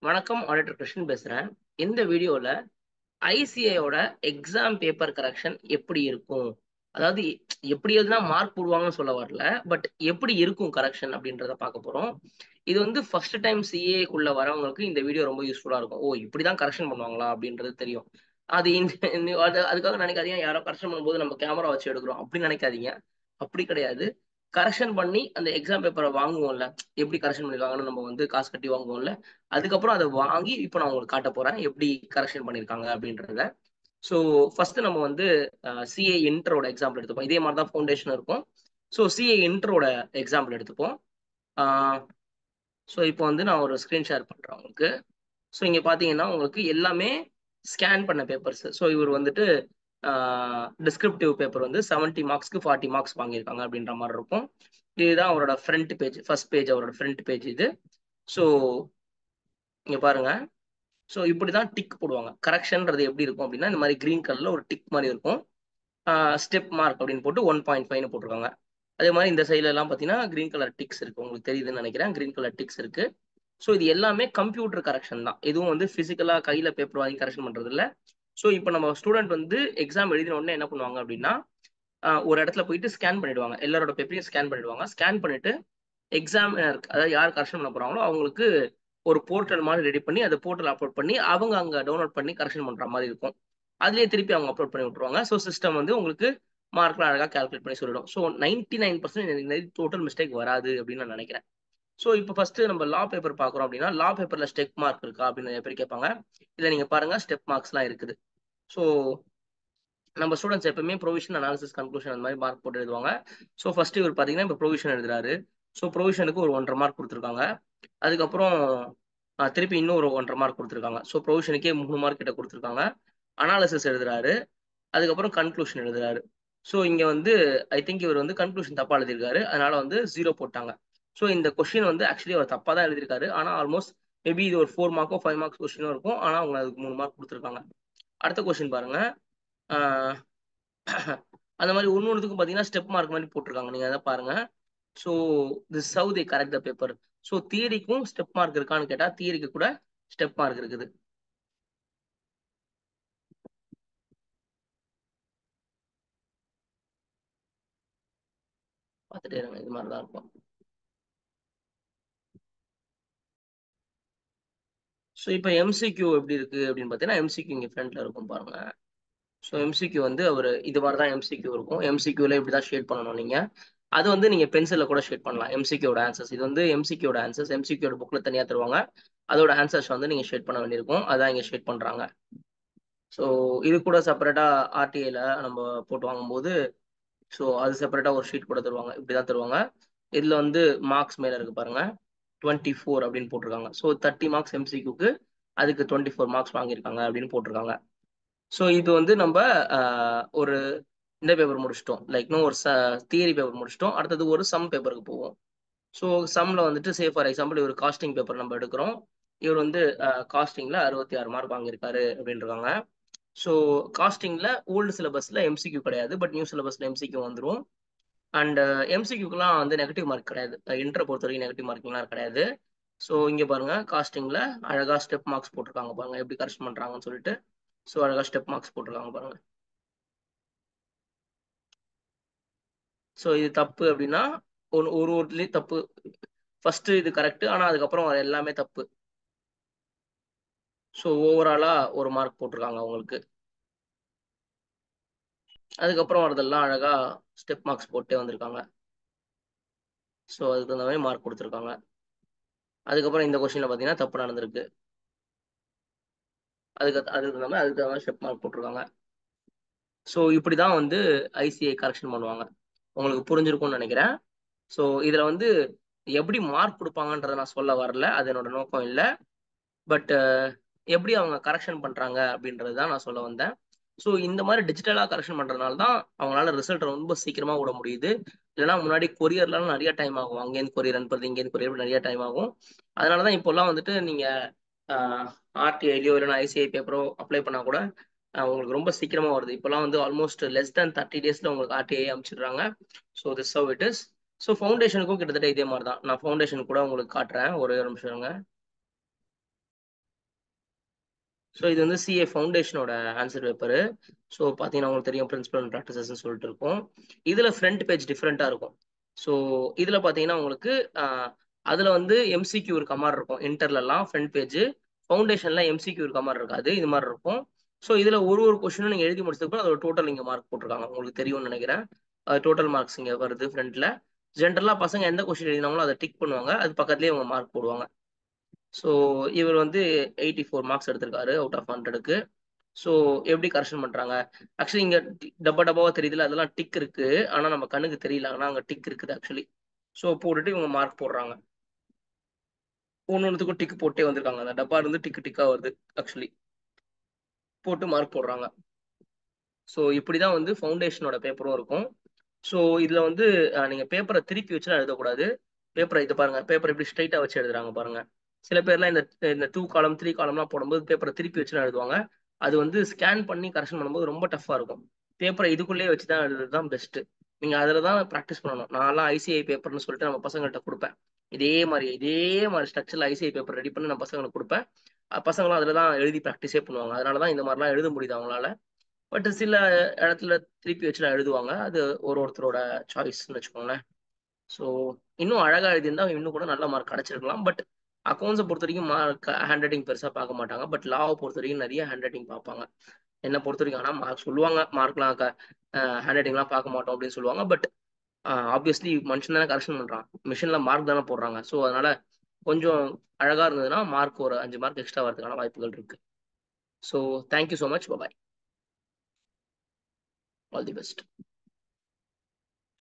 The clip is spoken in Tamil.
வணக்கம், ஆடிட்டர் கிருஷ்ணன் பேசுறேன். இந்த வீடியோல ஐசிஐயோட எக்ஸாம் பேப்பர் கரெக்ஷன் எப்படி இருக்கும்? அதாவது எப்படி எழுதுனா மார்க் போடுவாங்கன்னு சொல்ல வரல. பட் எப்படி இருக்கும் கரெக்ஷன் அப்படின்றத பார்க்க போறோம். இது வந்து ஃபர்ஸ்ட் டைம் சிஏக்குள்ள வரவங்களுக்கு இந்த வீடியோ ரொம்ப யூஸ்ஃபுல்லா இருக்கும். ஓ! இப்படிதான் கரெக்ஷன் பண்ணுவாங்களா? அப்படின்றது தெரியும். அது அதுக்காக நினைக்காதீங்க. யாரோ கரெக்ஷன் பண்ணும்போது நம்ம கேமரா வச்சு எடுக்கிறோம். அப்படி நினைக்காதீங்க. அப்படி கிடையாது. கரெக்ஷன் பண்ணி அந்த எக்ஸாம் பேப்பர வாங்குவோம்ல. எப்படி கரெக்ஷன் பண்ணிருக்காங்கன்னு நம்ம வந்து காசு கட்டி வாங்குவோம்ல. அதுக்கப்புறம் அத வாங்கி இப்ப நான் உங்களுக்கு காட்டப் போறேன். எப்படி கரெக்ஷன் பண்ணியிருக்காங்க அப்படின்றத. ஸோ ஃபர்ஸ்ட் நம்ம வந்து சிஏ இன்டரோட எக்ஸாம்பிள் எடுத்துப்போம். இதே மாதிரி தான் ஃபவுண்டேஷன் இருக்கும். ஸோ சிஏ இன்டரோட எக்ஸாம்பிள் எடுத்துப்போம். ஸோ இப்போ வந்து நான் ஒரு ஸ்க்ரீன் ஷேர் பண்றேன் உங்களுக்கு. ஸோ இங்க பாத்தீங்கன்னா உங்களுக்கு எல்லாமே ஸ்கேன் பண்ண பேப்பர்ஸ். ஸோ இவர் வந்துட்டு டிஸ்கிரிப்டிவ் பேப்பர் வந்து 70 மார்க்ஸ்க்கு 40 மார்க்ஸ் வாங்கியிருக்காங்க அப்படின்ற மாதிரி இருக்கும். இதுதான் அவரோட ஃப்ரண்ட் பேஜ், ஃபர்ஸ்ட் பேஜ், அவரோட ஃப்ரண்ட் பேஜ் இது. ஸோ இங்க பாருங்க. ஸோ இப்படிதான் டிக் போடுவாங்க. கரெக்ஷன்றது எப்படி இருக்கும் அப்படின்னா, இந்த மாதிரி கிரீன் கலர்ல ஒரு டிக் மாதிரி இருக்கும். ஸ்டெப் மார்க் அப்படின்னு போட்டு 1.5ன்னு போட்டிருக்காங்க. அதே மாதிரி இந்த சைட்ல எல்லாம் பார்த்தீங்கன்னா கிரீன் கலர் டிக்ஸ் இருக்கு. உங்களுக்கு தெரியுதுன்னு நினைக்கிறேன். கிரீன் கலர் டிக்ஸ் இருக்கு. ஸோ இது எல்லாமே கம்ப்யூட்டர் கரெக்ஷன் தான். எதுவும் வந்து பிசிக்கலா கையில பேப்பர் வாங்கி கரெக்ஷன் பண்றது இல்ல. ஸோ இப்போ நம்ம ஸ்டூடெண்ட் வந்து எக்ஸாம் எழுதின உடனே என்ன பண்ணுவாங்க அப்படின்னா, ஒரு இடத்துல போயிட்டு ஸ்கேன் பண்ணிடுவாங்க. எல்லாரோட பேப்பரையும் ஸ்கேன் பண்ணிடுவாங்க. ஸ்கேன் பண்ணிட்டு எக்ஸாமினர், அதாவது யார் கரெக்ஷன் பண்ண போறாங்களோ அவங்களுக்கு ஒரு போர்ட்டல் மாதிரி ரெடி பண்ணி அந்த போர்ட்டல் அப்லோட் பண்ணி அவங்க அங்க டவுன்லோட் பண்ணி கரெக்ஷன் பண்ற மாதிரி இருக்கும். அதுலயே திருப்பி அவங்க அப்லோட் பண்ணி விட்டுருவாங்க. ஸோ சிஸ்டம் வந்து உங்களுக்கு மார்க்லாம் அழகா கால்குலேட் பண்ணி சொல்லிடும். ஸோ 99% டோட்டல் மிஸ்டேக் வராது அப்படின்னு நான் நினைக்கிறேன். ஸோ இப்போ ஃபர்ஸ்ட் நம்ம லா பேப்பர் பார்க்குறோம் அப்படின்னா, லா பேப்பர்ல ஸ்டெப் மார்க் இருக்கா அப்படின்னு நிறைய பேர் கேட்பாங்க. இதுல நீங்க பாருங்க, ஸ்டெப் மார்க்ஸ்லாம் இருக்குது. ஸோ நம்ம ஸ்டூடெண்ட்ஸ் எப்பவுமே ப்ரொவிஷன், அனாலிசிஸ், கன்க்ளூஷன் அந்த மாதிரி மார்க் போட்டு எழுதுவாங்க. ஸோ ஃபர்ஸ்ட் இவர் பார்த்தீங்கன்னா இப்போ ப்ரொவிஷன் எழுதுறாரு. ஸோ ப்ரொவிஷனுக்கு ஒரு 1.5 மார்க் கொடுத்துருக்காங்க. அதுக்கப்புறம் திருப்பி இன்னும் ஒரு 1.5 மார்க் கொடுத்துருக்காங்க. ஸோ ப்ரொவிஷனுக்கே 3 மார்க் கிட்ட கொடுத்துருக்காங்க. அனாலிசிஸ் எழுதுறாரு. அதுக்கப்புறம் கன்க்ளூஷன் எழுதுறாரு. ஸோ இங்க வந்து ஐ திங்க் இவர் வந்து கன்க்ளூஷன் தப்பா எழுதியிருக்காரு. அதனால வந்து 0 போட்டாங்க. ஸோ இந்த கொஸ்டின் வந்து ஆக்சுவலி அவர் தப்பா தான் எழுதியிருக்காரு. ஆனா ஆல்மோஸ்ட் மேபி இது ஒரு 4 மார்க்கோ 5 மார்க்ஸ் கொஸ்டினும் இருக்கும். ஆனா அவங்க அதுக்கு 3 மார்க் கொடுத்துருக்காங்க. அடுத்த கொஸ்டின் பாருங்க. ஆஹ் அந்த மாதிரி ஒன்னொன்னுக்கும் பார்த்தீங்கன்னா ஸ்டெப் மார்க் மாதிரி போட்டிருக்காங்க. நீங்க அதை பாருங்க. So this how they correct the paper. So தியரிக்கும் ஸ்டெப் மார்க் இருக்கான்னு கேட்டா தியரிக்கு கூட ஸ்டெப் மார்க் இருக்குது. பார்த்துட்டே இருங்க, இது மாதிரி தான் இருக்கும். ஸோ இப்போ எம்சிக்யூ எப்படி இருக்கு அப்படின்னு பார்த்தீங்கன்னா, எம்சிக்யூ இங்கே ஃப்ரண்ட்ல இருக்கும் பாருங்க. ஸோ எம்சிக்யூ வந்து ஒரு இது மாதிரி தான் எம்சிக்யூ இருக்கும். எம்சிக்யூல இப்படி தான் ஷேட் பண்ணணும் நீங்க. அது வந்து நீங்க பென்சில்ல கூட ஷேட் பண்ணலாம். எம்சிக்யூட ஆன்சர்ஸ் இது வந்து எம்சிக்யூட ஆன்சர்ஸ். எம்சிக்யூட புக்ல தனியா தருவாங்க. அதோட ஆன்சர்ஸ் வந்து நீங்க ஷேட் பண்ண வேண்டியிருக்கும். அதான் இங்க ஷேட் பண்றாங்க. ஸோ இது கூட செப்பரேட்டா ஆர்டிஐல நம்ம போட்டு வாங்கும்போது, ஸோ அது செப்பரேட்டா ஒரு ஷீட் கூட தருவாங்க. இப்படிதான் தருவாங்க. இதுல வந்து மார்க்ஸ் மேல இருக்கு பாருங்க. 24 அப்படின்னு போட்டிருக்காங்க. ஸோ 30 மார்க்ஸ் எம்சிக்யூக்கு, அதுக்கு 24 மார்க்ஸ் வாங்கியிருக்காங்க அப்படின்னு போட்டிருக்காங்க. ஸோ இது வந்து நம்ம ஒரு இந்த பேப்பர் முடிச்சிட்டோம். லைக் இன்னும் ஒரு தியரி பேப்பர் முடிச்சிட்டோம். அடுத்தது ஒரு சம் பேப்பருக்கு போவோம். ஸோ சம்ல வந்துட்டு சே ஃபார் எக்ஸாம்பிள் இவர் காஸ்டிங் பேப்பர் நம்ம எடுக்கிறோம். இவர் வந்து காஸ்டிங்ல 66 மார்க் வாங்கியிருக்காரு அப்படின்றாங்க. ஸோ காஸ்டிங்ல ஓல்டு சிலபஸ்ல எம்சிக்யூ கிடையாது. பட் நியூ சிலபஸ்ல எம்சிக்யூ வந்துடும். அண்ட் எம்சிக்யூக்கெல்லாம் வந்து நெகட்டிவ் மார்க் கிடையாது. இன்டர் பொறுத்த வரைக்கும் நெகட்டிவ் மார்க்கிங்லாம் கிடையாது. ஸோ இங்க பாருங்க, காஸ்டிங்ல அழகா ஸ்டெப் மார்க்ஸ் போட்டிருக்காங்க பாருங்க, எப்படி கரெக்ட் பண்றாங்கன்னு சொல்லிட்டு. ஸோ அழகா ஸ்டெப் மார்க்ஸ் போட்டிருக்காங்க பாருங்க. ஸோ இது தப்பு அப்படின்னா ஒரு ஒரு ஒருத்துலயும் தப்பு. ஃபர்ஸ்ட் இது கரெக்ட், ஆனா அதுக்கப்புறம் அது எல்லாமே தப்பு. ஸோ ஓவராலா ஒரு மார்க் போட்டிருக்காங்க அவங்களுக்கு. அதுக்கப்புறம் வரதெல்லாம் அழகா ஸ்டெப் மார்க்ஸ் போட்டே வந்திருக்காங்க. ஸோ அதுக்கு தகுந்த மாதிரி மார்க் கொடுத்துருக்காங்க. அதுக்கப்புறம் இந்த கொஸ்டின்ல பார்த்தீங்கன்னா தப்பு நடந்திருக்கு. அதுக்கு தகுந்த மாதிரி ஸ்டெப் மார்க் போட்டிருக்காங்க. ஸோ இப்படிதான் வந்து ஐசிஐ கரெக்ஷன் பண்ணுவாங்க. உங்களுக்கு புரிஞ்சிருக்கும்னு நினைக்கிறேன். ஸோ இதுல வந்து எப்படி மார்க் கொடுப்பாங்கன்றத நான் சொல்ல வரல, அது என்னோட நோக்கம் இல்லை. பட் எப்படி அவங்க கரெக்ஷன் பண்றாங்க அப்படின்றது தான் நான் சொல்ல வந்தேன். ஸோ இந்த மாதிரி டிஜிட்டலா கரெக்ஷன் பண்றதுனால தான் அவங்களால ரிசல்ட் ரொம்ப சீக்கிரமா விட முடியுது. இல்லைன்னா முன்னாடி கொரியர்லாம் நிறைய டைம் ஆகும். அங்கேருந்து கொரியர் அனுப்புறது, இங்கேருந்து கொரியர் நிறைய டைம் ஆகும். அதனாலதான் இப்போல்லாம் வந்துட்டு நீங்க ஆர்டிஐலையோ இல்லைன்னா ஐசிஐ பேப்பரோ அப்ளை பண்ணா கூட உங்களுக்கு ரொம்ப சீக்கிரமா வருது. இப்போல்லாம் வந்து ஆல்மோஸ்ட் லெஸ் தேன் 30 டேஸ்ல உங்களுக்கு ஆர்டிஐ அனுப்பிச்சிடுறாங்க. So this how it is. So ஃபவுண்டேஷனுக்கும் கிட்டத்தட்ட இதே மாதிரி தான். நான் ஃபவுண்டேஷன் கூட உங்களுக்கு காட்டுறேன், ஒரே ஒரு நிமிஷம் இருங்க. ஸோ இது வந்து சிஏ ஃபவுண்டேஷனோட ஆன்சர் பேப்பரு. ஸோ பார்த்தீங்கன்னா உங்களுக்கு தெரியும் பிரின்சிபல் அண்ட் ப்ராக்டிசஸ்ன்னு சொல்லிட்டு இருக்கும். இதில் ஃப்ரண்ட் பேஜ் டிஃப்ரெண்ட்டாக இருக்கும். ஸோ இதில் பார்த்தீங்கன்னா உங்களுக்கு அதில் வந்து எம்சிக்யூ இருக்க மாதிரி இருக்கும். இன்டர்லலாம் ஃப்ரண்ட் பேஜ், ஃபவுண்டேஷனில் எம்சிக்யூ இருக்க மாதிரி இருக்காது, இது மாதிரி இருக்கும். ஸோ இதில் ஒரு ஒரு கொஸ்டினும் நீங்கள் எழுதி முடிச்சதுக்கு அதோட டோட்டல் இங்கே மார்க் போட்டிருக்காங்க, உங்களுக்கு தெரியும்னு நினைக்கிறேன். டோட்டல் மார்க்ஸ் இங்கே வருது ஃப்ரண்ட்டில். ஜென்ரலாக பசங்க எந்த கொஸ்டின் எழுதினாங்களோ அதை டிக் பண்ணுவாங்க, அது பக்கத்துலேயே அவங்க மார்க் போடுவாங்க. ஸோ இவர் வந்து 84 மார்க்ஸ் எடுத்திருக்காரு அவுட் ஆஃப் 100க்கு. ஸோ எப்படி கரெக்ஷன் பண்றாங்க? ஆக்சுவலி இங்க டப்பா டப்பாவா தெரியுதுல, அதெல்லாம் டிக் இருக்கு. ஆனா நம்ம கண்ணுக்கு தெரியல, ஆனா அங்க டிக் இருக்குது ஆக்சுவலி. ஸோ போட்டுட்டு இவங்க மார்க் போடுறாங்க. ஒன்னொன்னுத்துக்கும் டிக் போட்டே வந்திருக்காங்க, அந்த டப்பா இருந்து டிக் டிக்கா வருது ஆக்சுவலி. போட்டு மார்க் போடுறாங்க. ஸோ இப்படிதான் வந்து ஃபவுண்டேஷனோட பேப்பரும் இருக்கும். ஸோ இதுல வந்து நீங்க பேப்பரை திருப்பி வச்சுலாம் எழுதக்கூடாது. பேப்பரை இது பாருங்க, பேப்பர் எப்படி ஸ்ட்ரைட்டா வச்சு எழுதுறாங்க பாருங்க. சில பேர்லாம் இந்த இந்த 2 காலம் 3 காலம்லாம் போடும்போது பேப்பரை திருப்பி வச்சுலாம் எழுதுவாங்க. அது வந்து ஸ்கேன் பண்ணி கரெக்ஷன் பண்ணும்போது ரொம்ப டஃப்பா இருக்கும். பேப்பரை இதுக்குள்ளேயே வச்சு தான் எழுதுறது தான் பெஸ்ட். நீங்க அதில் தான் ப்ராக்டிஸ் பண்ணணும். நான்லாம் ஐசிஐ பேப்பர்னு சொல்லிட்டு நம்ம பசங்கள்கிட்ட கொடுப்பேன். இதே மாதிரி ஸ்ட்ரக்சரில் ஐசிஐ பேப்பர் ரெடி பண்ணி நான் பசங்களுக்கு கொடுப்பேன். பசங்களும் அதில் தான் எழுதி ப்ராக்டிஸே பண்ணுவாங்க. அதனால தான் இந்த மாதிரிலாம் எழுத முடியுது அவங்களால. பட் சில இடத்துல திருப்பி வச்சுலாம் எழுதுவாங்க. அது ஒருத்தரோட சாய்ஸ்ன்னு வச்சுக்கோங்களேன். ஸோ இன்னும் அழகா எழுதியிருந்தா இன்னும் கூட நல்ல மார்க் கிடைச்சிருக்கலாம். பட் அக்கௌண்ட்ஸை பொறுத்த வரைக்கும் மார்க் ஹேண்ட் ரைட்டிங் பெருசாக பார்க்க மாட்டாங்க. பட் லாவை பொறுத்த வரைக்கும் நிறைய ஹேண்ட் ரைட்டிங் பார்ப்பாங்க. என்னை பொறுத்த வரைக்கும் ஆனால் மார்க் சொல்லுவாங்க, மார்க்லாம் ஹேண்ட் ரைட்டிங்லாம் பார்க்க மாட்டோம் அப்படின்னு சொல்லுவாங்க. பட் ஆப்வியஸ்லி மனுஷன் தானே கரெக்ஷன் பண்ணுறான், மிஷினில் மார்க் தானே போடுறாங்க. ஸோ அதனால கொஞ்சம் அழகாக இருந்ததுன்னா மார்க் ஒரு 5 மார்க் எக்ஸ்ட்ரா வரதுக்கான வாய்ப்புகள் இருக்கு. So thank you so much. Bye. All the best.